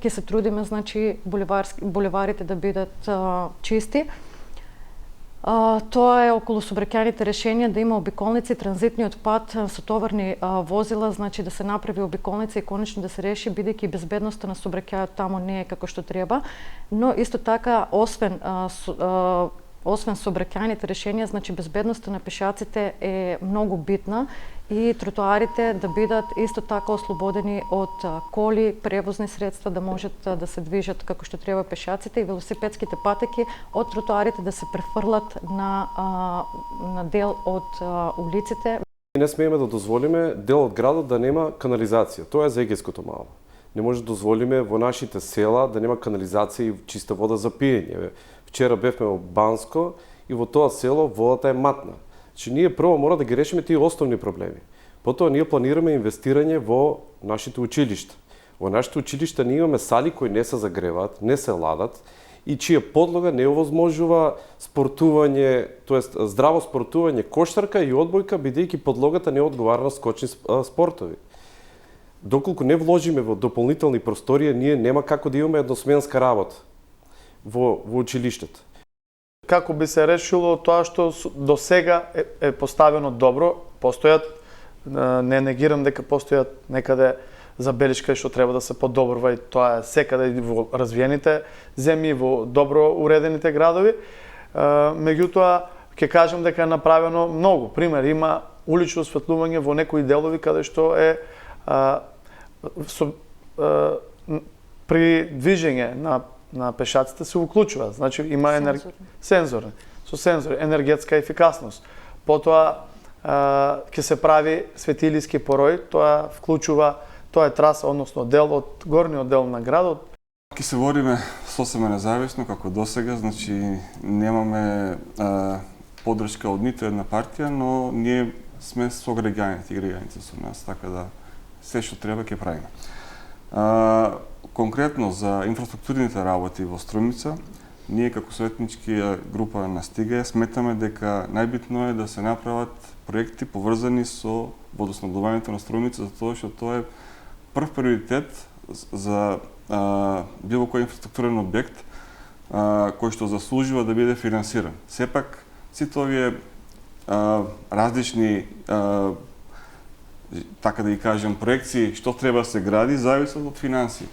ќе се трудиме, значи, булеварите да бидат чисти. Тоа е околу сообраќајните решенија да има обиколници, транзитниот пат со товарни возила, значи да се направи обиколница и конечно да се реши, бидејќи безбедноста на сообраќајот таму не е како што треба, но исто така освен сообраќајните решенија, значи безбедноста на пешаците е многу битна и тротоарите да бидат исто така ослободени од коли, превозни средства, да можат да се движат како што треба пешаците и велосипедските патеки од тротоарите да се префрлат на дел од улиците. Не смееме да дозволиме дел од градот да нема канализација. Тоа е за егејското мало. Не може да дозволиме во нашите села да нема канализација и чиста вода за пиење. Вчера бевме во Банско и во тоа село водата е матна. Значи, ние прво мора да ги решиме тие основни проблеми. Потоа ние планираме инвестирање во нашите училишта. Во нашите училишта ние имаме сали кои не се загреваат, не се ладат и чија подлога не овозможува спортување, тоест здраво спортување, кошарка и одбојка, бидејќи подлогата не одговара на скочни спортови. Доколку не вложиме во дополнителни просторија, ние нема како да имаме едносменска работа во училиштето. Како би се решило тоа што до сега е поставено добро, постојат, не негирам дека постојат некаде забелишка што треба да се подобрува и тоа е секаде и во развиените земји, во добро уредените градови. Меѓутоа, ќе кажам дека е направено многу. Пример, има улично осветлување во некои делови каде што е при движење на пешаците се уклучува. Значи има сензорни, со сензори, енергетска ефикасност. Потоа ќе се прави светилиски порој, тоа вклучува, тоа е траса, односно дел од горниот дел на градот. Ќе се водиме сосема независно како досега, значи немаме поддршка од ниту една партија, но ние сме со граѓаните и граѓаните со нас, така да се што треба ќе правиме. Конкретно за инфраструктурните работи во Струмица, ние како советничка група на Стига сметаме дека најбитно е да се направат проекти поврзани со водоснабдувањето на Струмица, затоа што тоа е прв приоритет за било кој инфраструктурен објект кој што заслужува да биде финансиран. Сепак, сите овие различни така да ги кажем, проекции што треба да се гради, зависат од финансии.